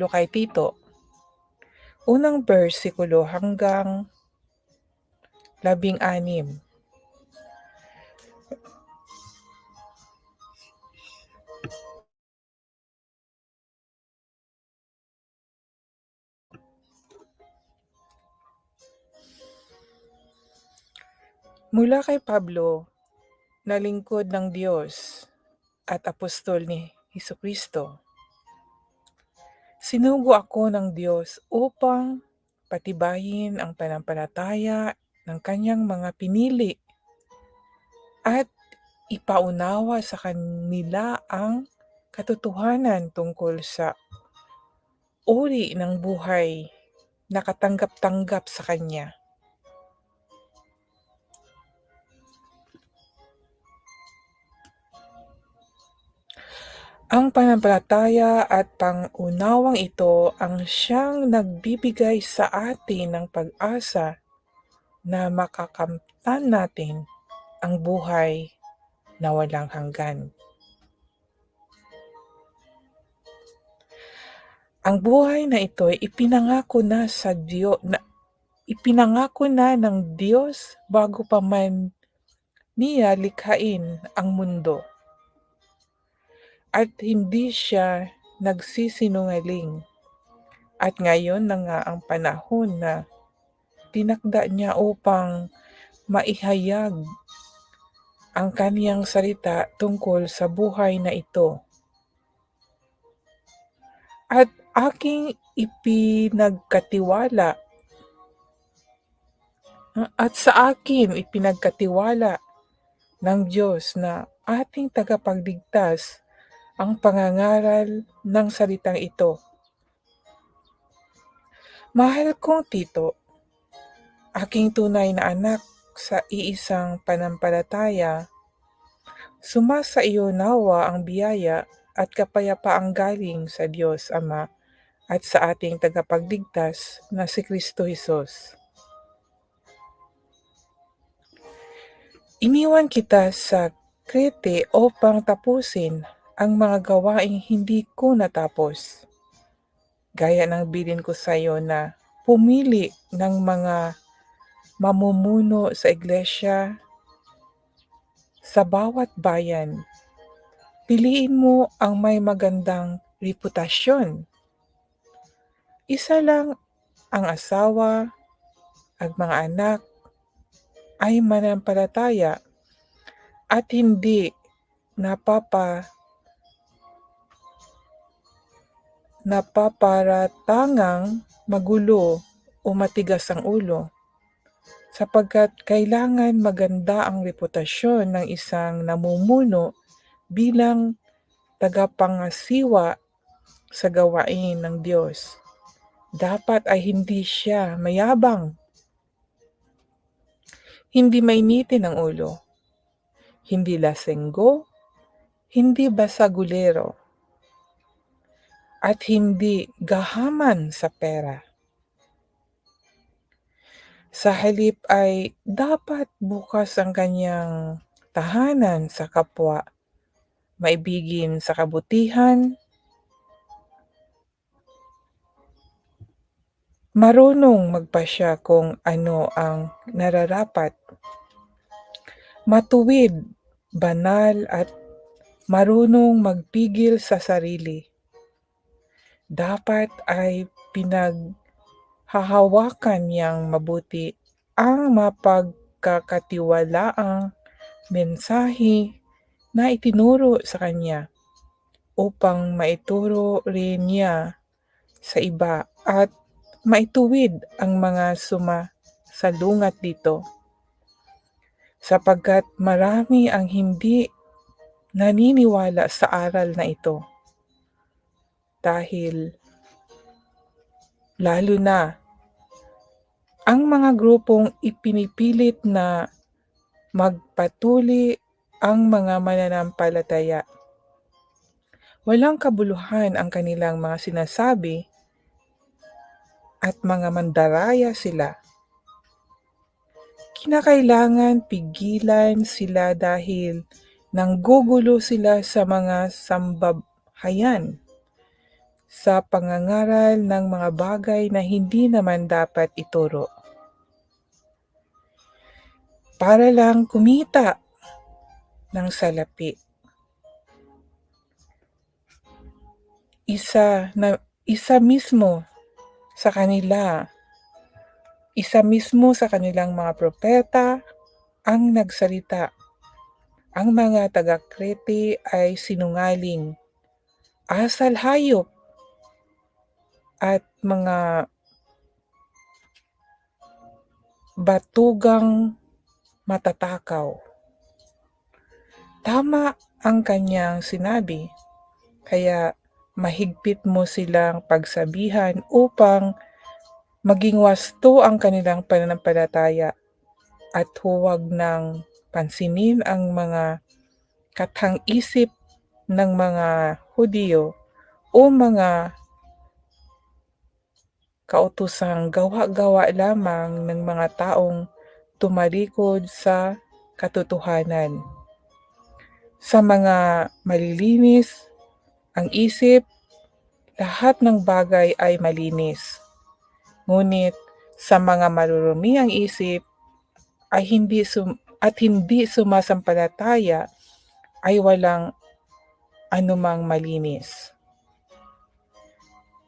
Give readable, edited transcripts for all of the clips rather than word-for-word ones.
kay Tito, unang bersikulo hanggang 16. Mula kay Pablo, na lingkod ng Diyos at apostol ni Hesukristo. Sinugo ako ng Diyos upang patibayin ang pananampalataya ng kanyang mga pinili at ipaunawa sa kanila ang katotohanan tungkol sa uri ng buhay na katanggap-tanggap sa Kanya. Ang pananampalataya at pangunawang ito ang siyang nagbibigay sa atin ng pag-asa na makakamtan natin ang buhay na walang hanggan. Ang buhay na ito ay ipinangako na ng Diyos bago pa man niya likhain ang mundo. At hindi siya nagsisinungaling. At ngayon na nga ang panahon na tinakda niya upang maihayag ang kaniyang salita tungkol sa buhay na ito. At aking ipinagkatiwala at sa akin ipinagkatiwala ng Diyos na ating tagapagligtas ang pangangaral ng salitang ito. Mahal kong Tito, aking tunay na anak sa iisang pananampalataya, sumasa iyo nawa ang biyaya at kapayapaang galing sa Diyos Ama at sa ating tagapagligtas na si Kristo Jesus. Iniwan kita sa Crete upang tapusin ang mga gawaing hindi ko natapos. Gaya ng bilin ko sa iyo na pumili ng mga mamumuno sa iglesia sa bawat bayan. Piliin mo ang may magandang reputasyon. Isa lang ang asawa at mga anak ay mananampalataya at hindi napaparatangang magulo o matigas ang ulo, sapagkat kailangan maganda ang reputasyon ng isang namumuno bilang tagapangasiwa sa gawain ng Diyos. Dapat ay hindi siya mayabang, hindi mainitin ang ulo, hindi lasenggo, hindi basagulero, at hindi gahaman sa pera. Sa halip ay dapat bukas ang kanyang tahanan sa kapwa, maibigin sa kabutihan, marunong magpasya kung ano ang nararapat, matuwid, banal at marunong magpigil sa sarili. Dapat ay pinaghahawakan niyang mabuti ang mapagkakatiwalaang mensahe na itinuro sa kanya upang maituro rin niya sa iba at maituwid ang mga sumasalungat dito, sapagkat marami ang hindi naniniwala sa aral na ito. Dahil lalo na ang mga grupong ipinipilit na magpatuli ang mga mananampalataya. Walang kabuluhan ang kanilang mga sinasabi at mga mandaraya sila. Kinakailangan pigilan sila dahil nanggugulo sila sa mga sambahayan. sa pangangaral ng mga bagay na hindi naman dapat ituro. Para lang kumita ng salapi. Isa mismo sa kanila, isa mismo sa kanilang mga propeta ang nagsalita. Ang mga taga-Krete ay sinungaling, asal hayop, at mga batugang matatakaw. Tama ang kanyang sinabi, kaya mahigpit mo silang pagsabihan upang maging wasto ang kanilang pananampalataya at huwag nang pansinin ang mga kathang-isip ng mga Hudyo o mga kautosang gawa-gawa lamang ng mga taong tumalikod sa katotohanan. Sa mga malilinis ang isip, lahat ng bagay ay malinis. Ngunit sa mga marurumi ang isip ay hindi sumasampalataya ay walang anumang malinis.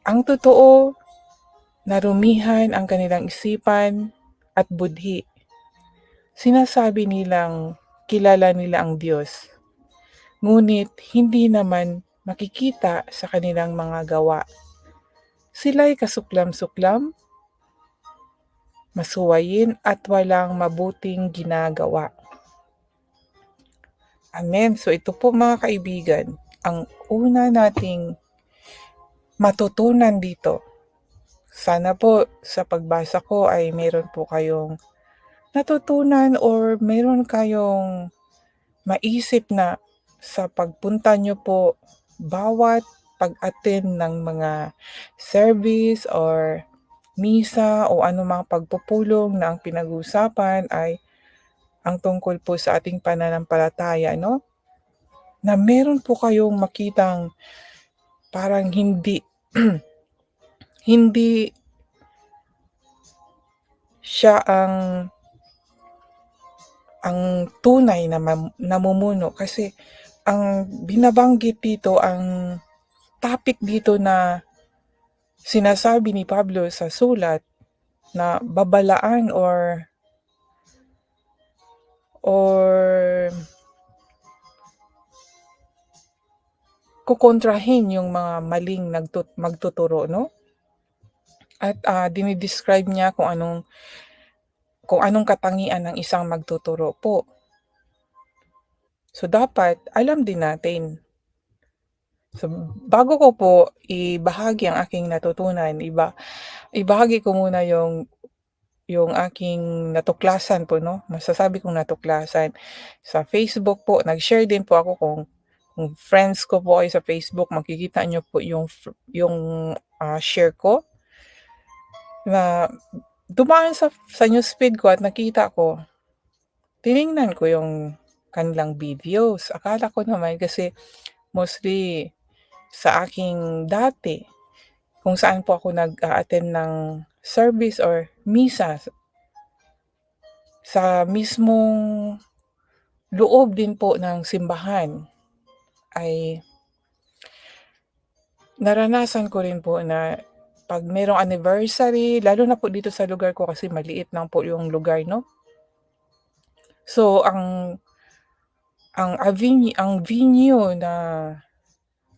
Ang totoo, narumihan ang kanilang isipan at budhi. Sinasabi nilang kilala nila ang Diyos, ngunit hindi naman makikita sa kanilang mga gawa. Sila'y kasuklam-suklam, masuwayin at walang mabuting ginagawa. Amen. So ito po mga kaibigan, ang una nating matutunan dito. Sana po sa pagbasa ko ay meron po kayong natutunan or meron kayong maisip na sa pagpunta nyo po bawat pag-attend ng mga service or misa o anumang pagpupulong na ang pinag-uusapan ay ang tungkol po sa ating pananampalataya, no? Na meron po kayong makitang parang hindi hindi siya ang tunay na namumuno, kasi ang binabanggit dito, ang topic dito na sinasabi ni Pablo sa sulat na babalaan or kukontrahin yung mga maling magtuturo, no? At dinidescribe niya kung anong katangian ng isang magtuturo po. So dapat alam din natin. So bago ko po ibahagi ang aking natutunan, ibahagi ko muna yung aking natuklasan po, no? Masasabi kong natuklasan. Sa Facebook po, nag-share din po ako kung friends ko po kayo sa Facebook, makikita nyo po yung share ko na dumaan sa newsfeed ko at nakita ko. Tiningnan ko yung kanilang videos. Akala ko naman kasi mostly sa aking dati, kung saan po ako nag-a-attend ng service or misa sa mismong loob din po ng simbahan, ay naranasan ko rin po na pag merong anniversary, lalo na po dito sa lugar ko kasi maliit lang po yung lugar, no? So ang venue na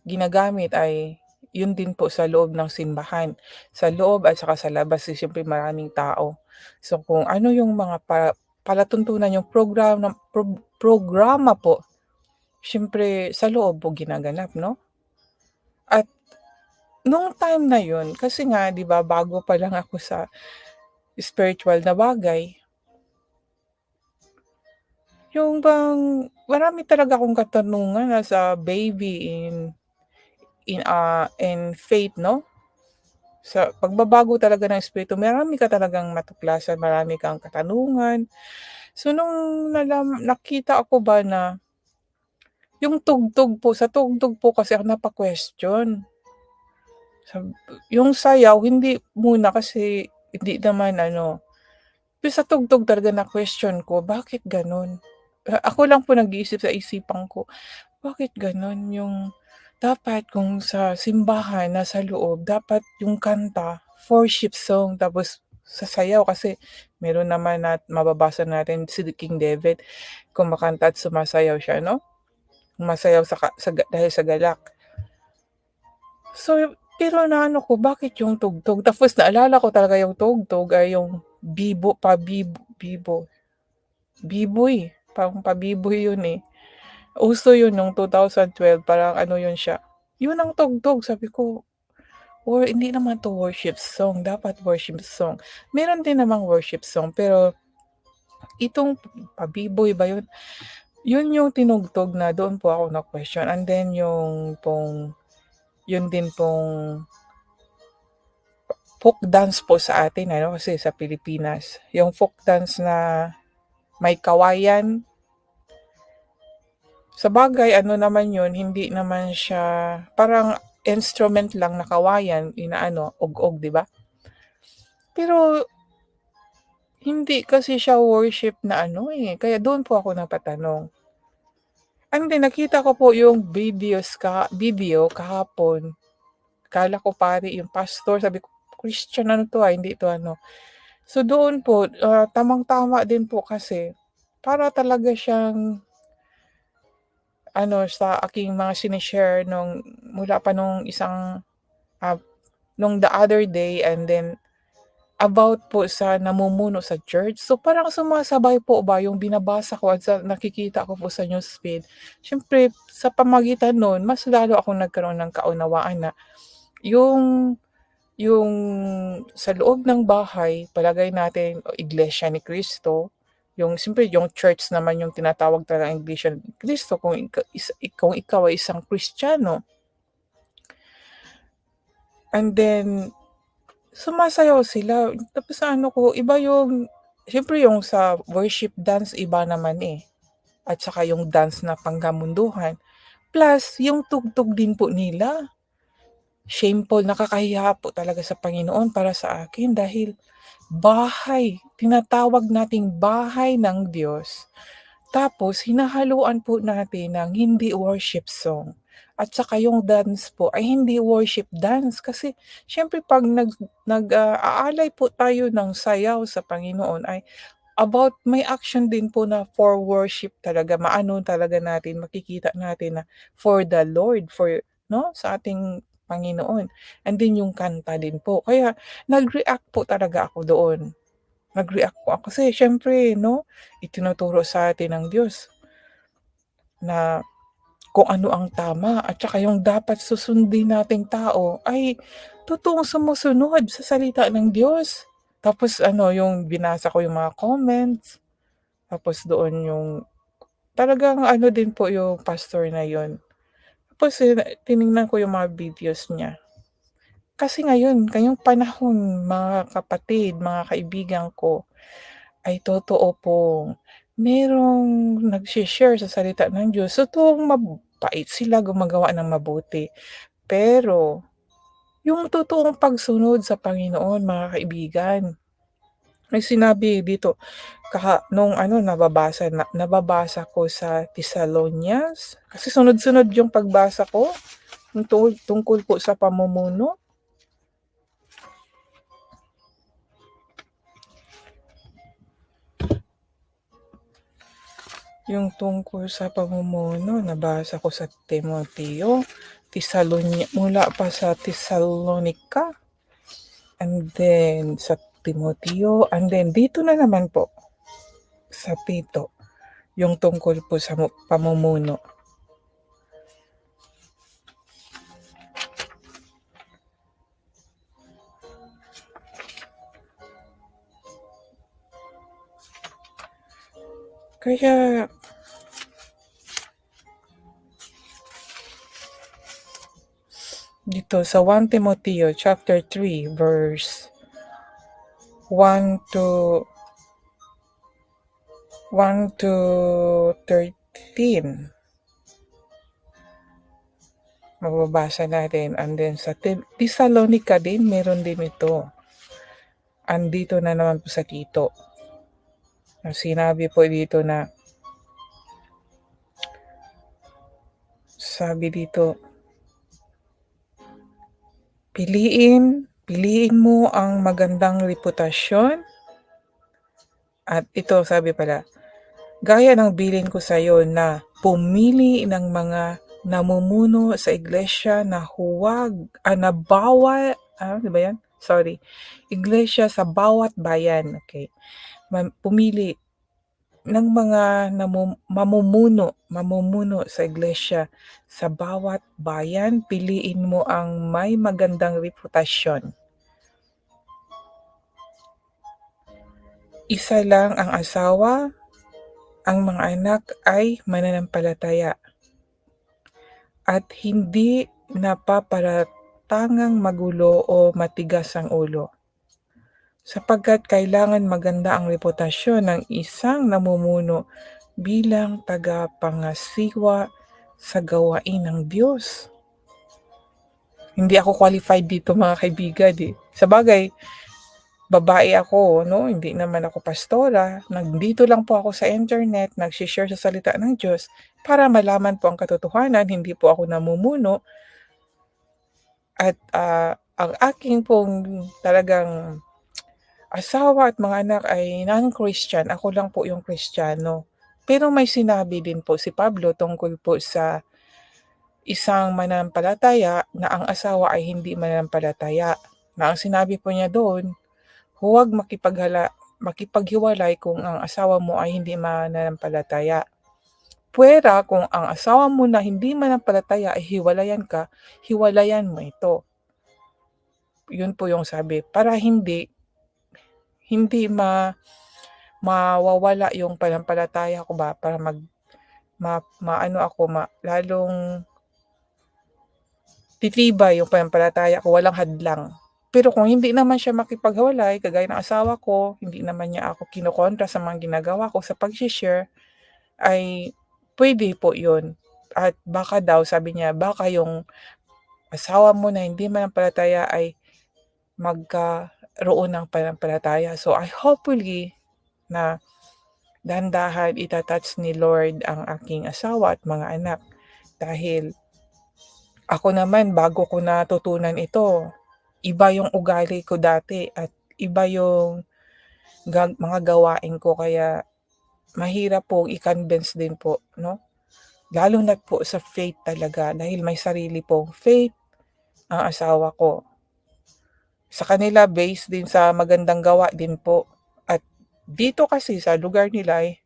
ginagamit ay yun din po sa loob ng simbahan. Sa loob at saka sa labas, siyempre maraming tao. So kung ano yung mga palatuntunan, yung programa po, siyempre sa loob po ginaganap, no? At nung time na yun, kasi nga 'di ba bago pa lang ako sa spiritual na bagay, yung bang marami talaga akong katanungan as a baby in faith, no? Sa pagbabago talaga ng espiritu, marami ka talagang matuklasan, marami kang katanungan. So nung nakita ako ba na yung tugtog po, sa tugtog po kasi ako napa-question. Yung sayaw hindi muna kasi hindi naman yung sa tugtog talaga na-question ko, bakit gano'n? Ako lang po nag-iisip sa isipan ko, bakit gano'n? Yung dapat kung sa simbahan, nasa loob, dapat yung kanta worship song tapos sasayaw kasi meron naman mababasa natin si King David kumakanta at sumasayaw siya 'no? Sumasayaw dahil sa galak. So, pero naano ko bakit yung tugtog tapos naalala ko talaga yung tugtog ay yung Biboy, parang pabiboy yun, eh. Uso yun nung 2012 parang yun siya. Yun ang tugtog sabi ko, hindi naman 'to worship song, dapat worship song. Meron din namang worship song pero itong pabiboy ba yun, yun yung tinugtog na doon po ako na-question and then yun din pong folk dance po sa atin kasi sa Pilipinas, yung folk dance na may kawayan. Sabagay naman yun, hindi naman siya parang instrument lang na kawayan, ug-og, 'di ba? Pero hindi kasi siya worship na kaya doon po ako napatanong. And then nakita ko po yung video kahapon. Akala ko pare yung pastor, sabi ko, Christian 'to, hindi 'to So doon po, tamang-tama din po kasi para talaga siyang sa aking mga sinishare nung mula pa nung ah, nung the other day and then about po sa namumuno sa church. So parang sumasabay po ba yung binabasa ko at sa nakikita ko po sa newsfeed. Siyempre sa pamagitan nun mas lalo akong nagkaroon ng kaunawaan na yung yung sa loob ng bahay, palagay natin o iglesia ni Cristo, yung siyempre yung church naman yung tinatawag talagang iglesia ni Cristo kung ikaw ay isang Kristiyano. And then sumasayaw sila tapos ko iba yung siyempre yung sa worship dance iba naman, at saka yung dance na panggamunduhan. Plus yung tugtog din po nila, shameful, nakakahiya po talaga sa Panginoon para sa akin dahil tinatawag nating bahay ng Diyos, tapos hinahaluan po natin ng hindi worship song. At saka yung dance po ay hindi worship dance kasi siyempre 'pag aalay po tayo ng sayaw sa Panginoon ay may action din po na for worship talaga, talaga natin, makikita natin na for the Lord, 'no, sa ating Panginoon. And then yung kanta din po, kaya nag-react po talaga ako doon. Nag-react po ako kasi siyempre 'no, itinuturo sa atin ng Diyos na kung ano ang tama at saka yung dapat susundin nating tao ay totoong sumusunod sa salita ng Diyos. Tapos yung binasa ko yung mga comments, tapos doon yung talagang din po yung pastor na yun. Tapos, tiningnan ko yung mga videos niya. Kasi ngayong panahon mga kapatid, mga kaibigan ko, ay totoo pong merong nagse-share sa salita ng Diyos, totoong mabait sila, gumagawa ng mabuti. Pero yung totoong pagsunod sa Panginoon mga kaibigan, may sinabi dito nung nababasa ko sa Thessalonians, kasi sunod-sunod yung pagbasa ko, yung tungkol po sa pamumuno. Yung tungkol sa pamumuno nabasa ko sa mula pa sa Thessalonica, and then sa Timoteo, and then dito na naman po sa Tito, yung tungkol po sa pamumuno. Kaya dito sa 1 Timoteo chapter 3 verse 1 to 13. mababasa natin. And then sa Thessalonica din, meron din ito. Andito na naman po sa Tito. Sinabi po dito na, sabi dito, piliin mo ang magandang reputasyon. At ito, sabi pala, gaya ng bilin ko sa iyo na pumili ng mga namumuno sa iglesia na na bawat, ano ba yan? Sorry. Iglesia sa bawat bayan. Okay. Pumili ng mga mamumuno sa iglesia sa bawat bayan. Piliin mo ang may magandang reputasyon. Isa lang ang asawa, ang mga anak ay mananampalataya at hindi napaparatangang magulo o matigas ang ulo, sapagkat kailangan maganda ang reputasyon ng isang namumuno bilang tagapangasiwa sa gawain ng Diyos. Hindi ako qualified dito, mga kaibigan. Sabagay, babae ako, no? Hindi naman ako pastora. Nandito lang po ako sa internet, nag-share sa salita ng Diyos para malaman po ang katotohanan. Hindi po ako namumuno. At ang aking pong talagang asawa at mga anak ay non-Christian. Ako lang po yung Kristiyano. Pero may sinabi din po si Pablo tungkol po sa isang mananampalataya na ang asawa ay hindi mananampalataya. Na ang sinabi po niya doon, huwag makipaghiwalay kung ang asawa mo ay hindi mananampalataya. Puwera kung ang asawa mo na hindi mananampalataya ay hiwalayan ka, hiwalayan mo ito. Yun po yung sabi, para hindi mawawala yung pananampalataya ko ba, para lalong titibay yung pananampalataya ko, walang hadlang. Pero kung hindi naman siya makipaghiwalay, kagaya ng asawa ko, hindi naman niya ako kinokontra sa mga ginagawa ko sa pag-share, ay pwede po yun. At baka daw, sabi niya, baka yung asawa mo na hindi mananampalataya ay magkaroon ng pananampalataya. So I hopefully na dahan-dahan itatouch ni Lord ang aking asawa at mga anak. Dahil ako naman, bago ko natutunan ito, iba yung ugali ko dati at iba yung mga gawain ko, kaya mahirap po i-convince din po, no? Lalo na po sa faith talaga, dahil may sarili pong faith ang asawa ko. Sa kanila, based din sa magandang gawa din po. At dito kasi sa lugar nila ay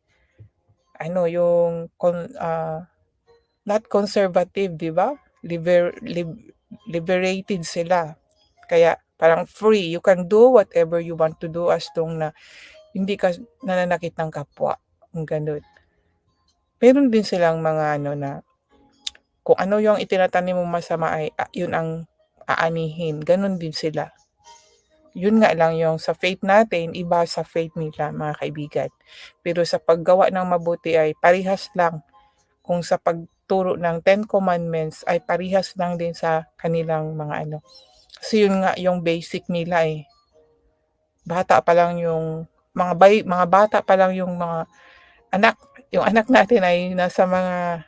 not conservative, di ba? Liberated sila. Kaya parang free, you can do whatever you want to do as long na hindi ka nananakit ng kapwa. Ang ganun. Meron din silang mga na kung ano yung itinatanim mo masama ay yun ang aanihin. Ganun din sila. Yun nga lang yung sa faith natin, iba sa faith nila, mga kaibigan. Pero sa paggawa ng mabuti ay parihas lang. Kung sa pagturo ng 10 Commandments ay parihas lang din sa kanilang mga Kasi yun nga yung basic nila eh. Bata pa lang yung mga bata pa lang yung mga anak. Yung anak natin ay nasa mga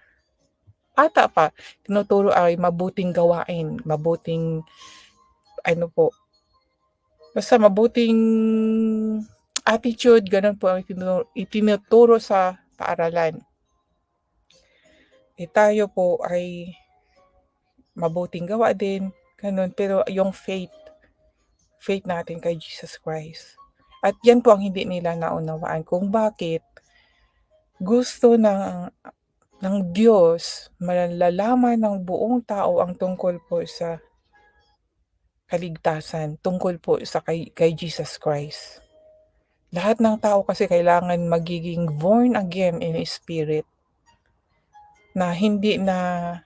bata pa. Tinuturo ay mabuting gawain, mabuting basta mabuting attitude, ganun po ang itinuturo sa paaralan. Tayo po ay mabuting gawa din, ganun. Pero yung faith natin kay Jesus Christ. At yan po ang hindi nila naunawaan kung bakit gusto ng Diyos malalaman ng buong tao ang tungkol po sa kaligtasan, tungkol po sa kay Jesus Christ. Lahat ng tao kasi kailangan magiging born again in spirit, na hindi na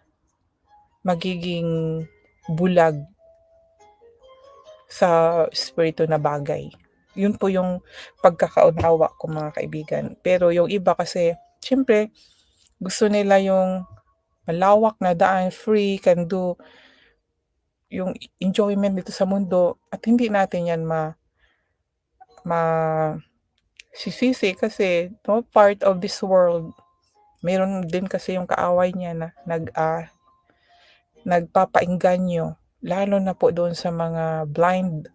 magiging bulag sa espiritu na bagay. Yun po yung pagkakaunawa ko, mga kaibigan. Pero yung iba kasi, syempre, gusto nila yung malawak na daan, free, can do yung enjoyment dito sa mundo at hindi natin 'yan masisisi kasi 'no, part of this world. Meron din kasi yung kaaway niya na nagpapaengganyo, lalo na po doon sa mga blind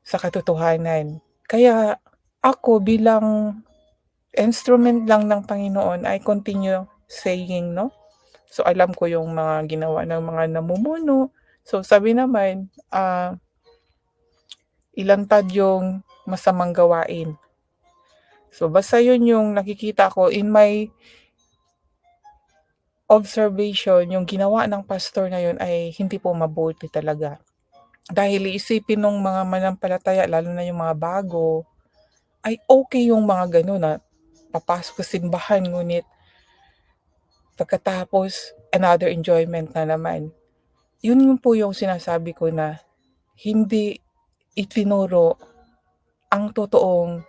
sa katotohanan. Kaya ako bilang instrument lang ng Panginoon, I continue saying 'no. So, alam ko yung mga ginawa ng mga namumuno. So, sabi naman, ilantad yung masamang gawain. So, basta yun yung nakikita ko in my observation, yung ginawa ng pastor na yun ay hindi po mabuti talaga. Dahil iisipin nung mga manampalataya lalo na yung mga bago, ay okay yung mga gano'n na papasok sa simbahan ngunit pagkatapos another enjoyment na naman. Yun po yung sinasabi ko na hindi itinuro ang totoong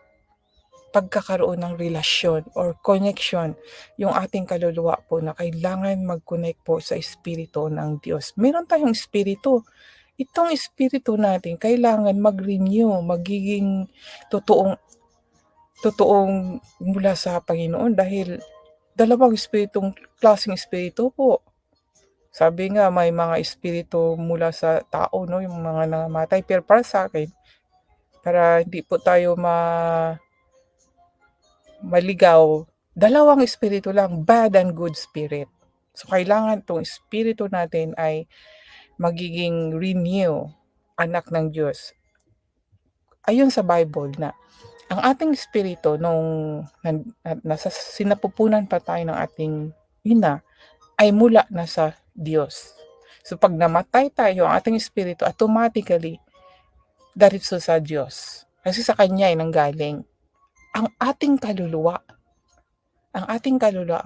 pagkakaroon ng relasyon or connection yung ating kaluluwa po na kailangan mag-connect po sa espiritu ng Diyos. Meron tayong espiritu. Itong espiritu natin kailangan mag-renew, magiging totoong totoong mula sa Panginoon dahil dalawang klaseng espiritu po. Sabi nga may mga espiritu mula sa tao 'no, yung mga nangamatay, pero para sa'kin, para hindi po tayo maligaw, dalawang espiritu lang, bad and good spirit. So, kailangan 'tong espiritu natin ay magiging renew, anak ng Diyos. Ayon sa Bible na ang ating espiritu nung nasa sinapupunan pa tayo ng ating ina, ay mula na sa Diyos. So 'pag namatay tayo, ang ating espiritu automatically diretso sa Diyos. Kasi sa kanya ay nanggaling. Ang ating kaluluwa,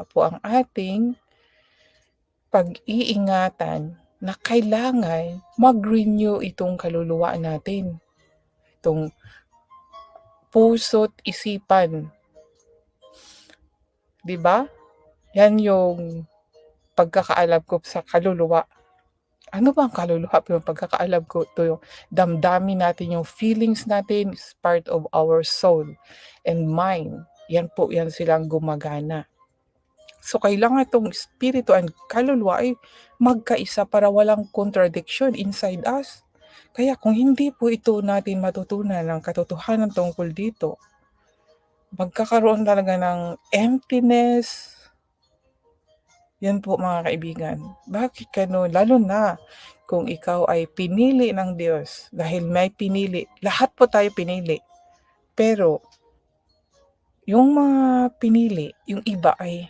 po ang ating pag-iingatan na kailangan mag-renew itong kaluluwa natin, itong puso't isipan, 'di ba? 'Yan yung pagkakaalam ko sa kaluluwa. Ano ba ang kaluluwa? Yung pagkakaalam ko, ito yung damdamin natin, yung feelings natin is part of our soul and mind. Yan po, yan silang gumagana. So, kailangan itong espiritu and kaluluwa ay magkaisa para walang contradiction inside us. Kaya kung hindi po ito natin matutunan ng katotohanan tungkol dito, magkakaroon talaga ng emptiness. Yan po mga kaibigan. Bakit gano'n? Lalo na kung ikaw ay pinili ng Diyos dahil may pinili. Lahat po tayo pinili. Pero yung mga pinili, yung iba ay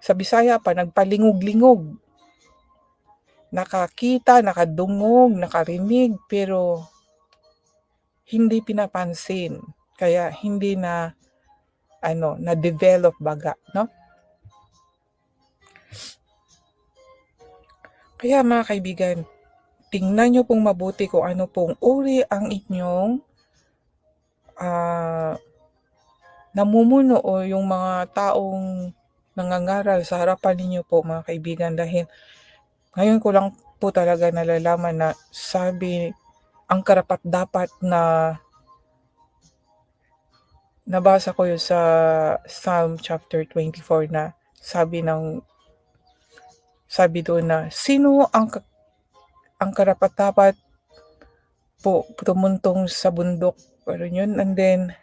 sa Bisaya pa nagpalingog-lingog. Nakakita, nakadungog, nakarinig, pero hindi pinapansin. Kaya hindi na-develop baga, no? Kaya mga kaibigan, tingnan niyo pong mabuti kung ano pong uri ang inyong namumuno o yung mga taong nangangaral sa harapan ninyo po mga kaibigan, dahil ngayon ko lang po talaga nalalaman na sabi ang karapat-dapat na nabasa ko yun sa Psalm chapter 24 na sabi doon na sino ang karapat-dapat po tumuntong sa bundok, ano yun, and then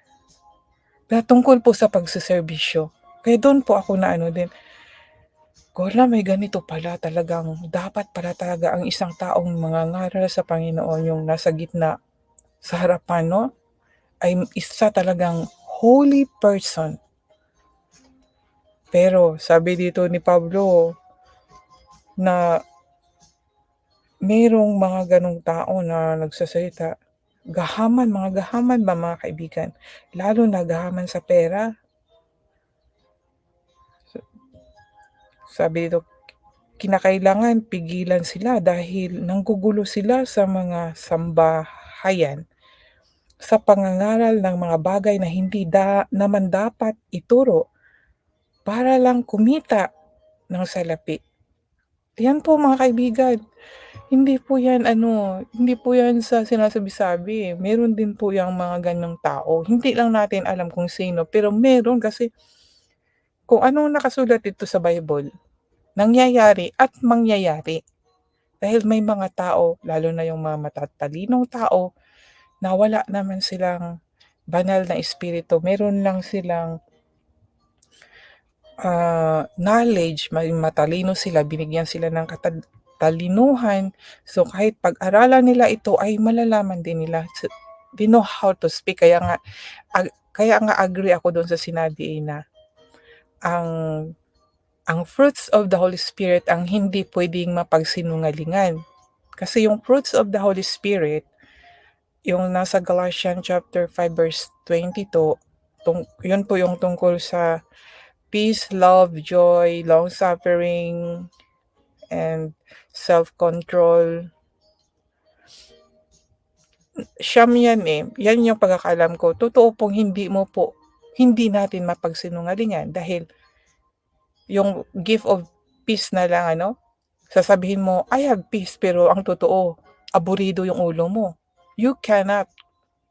tungkol po sa pagseserbisyo. Kaya doon po ako na ano din, hala may ganito pala, talagang dapat pala talaga ang isang taong mangangaral sa Panginoon yung nasa gitna, sa harapan 'no, ay isa talagang holy person. Pero sabi dito ni Pablo na merong mga gano'ng tao na nagsasalita, mga gahaman ba mga kaibigan, lalo na gahaman sa pera. Sabi dito, kinakailangan pigilan sila dahil nanggugulo sila sa mga sambahayan sa pangangaral ng mga bagay na hindi naman dapat ituro para lang kumita ng salapi. Yan po mga kaibigan, hindi po yan sa sinasabi-sabi, meron din po yang mga ganong tao. Hindi lang natin alam kung sino, pero meron kasi kung anong nakasulat dito sa Bible, nangyayari at mangyayari. Dahil may mga tao, lalo na yung mga matatalinong tao, na wala naman silang banal na espiritu, meron lang silang knowledge, matalino sila, binigyan sila ng talinuhan. So, kahit pag-aralan nila ito ay malalaman din nila. So, they know how to speak. Kaya nga agree ako doon sa sinabi na ang ang fruits of the Holy Spirit ang hindi puwedeng mapagsinungalingan. Kasi yung fruits of the Holy Spirit, yung nasa Galatians chapter 5 verse 22, yun po yung tungkol sa peace, love, joy, long-suffering, and self-control. Siyam yan, eh. Yan yung pagkakaalam ko. Totoo pong hindi natin mapagsinungalingan dahil yung gift of peace na lang sasabihin mo, "I have peace," pero ang totoo, aburido yung ulo mo. You cannot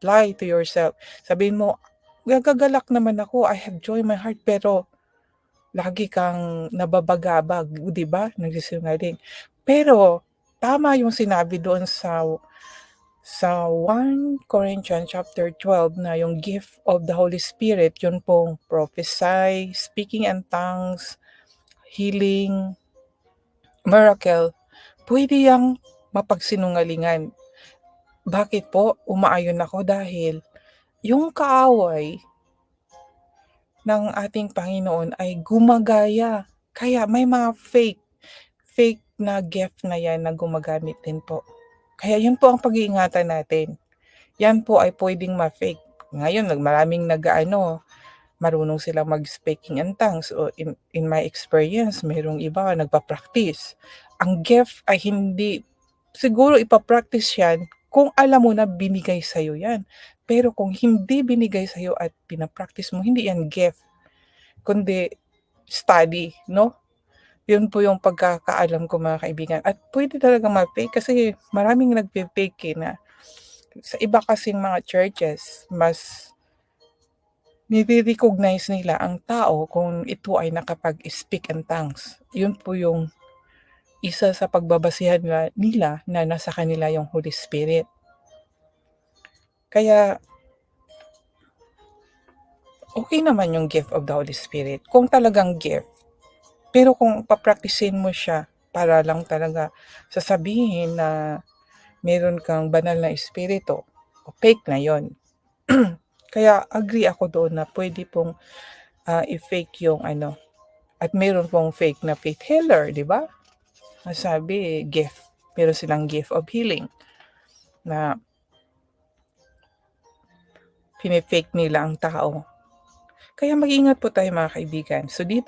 lie to yourself. Sabihin mo, "Gagagalak naman ako, I have joy in my heart," pero lagi kang nababagabag, 'di ba, nagsisinungaling. Pero tama yung sinabi doon sa 1 Corinthians chapter 12 na yung gift of the Holy Spirit, yun pong prophesy, speaking in tongues, healing, miracle, pwede yang mapagsinungalingan. Bakit po? Umaayon ako dahil yung kaaway ng ating Panginoon ay gumagaya. Kaya may mga fake na gift na yan na gumagamit din po. Kaya yun po ang pag-iingatan natin. Yan po ay puwedeng ma-fake. Ngayon maraming marunong silang mag-speaking in tongues o in my experience merong iba nagpa-practice. Ang gift ay hindi siguro ipa-practice yan kung alam mo na binigay sa'yo yan. Pero kung hindi binigay sa'yo at pina-practice mo, hindi yan gift, kundi study, 'no? Yun po yung pagkakaalam ko mga kaibigan at puwede talagang ma-fake kasi maraming nagfe-fake, na sa iba kasing mga churches mas nire-recognize nila ang tao kung ito ay nakapag-speak in tongues. Yun po yung isa sa pagbabasihan nila na nasa kanila yung Holy Spirit. Kaya okey naman yung gift of the Holy Spirit kung talagang gift. Pero kung papraktisin mo siya para lang talaga sasabihin na meron kang banal na espiritu, fake na yon. Kaya agree ako doon na puwede pong, i-fake yung at meron pong fake na faith healer, 'di ba? Sabi gift, meron silang gift of healing na fake nila ang tao. Kaya mag-ingat po tayo mga kaibigan. So dito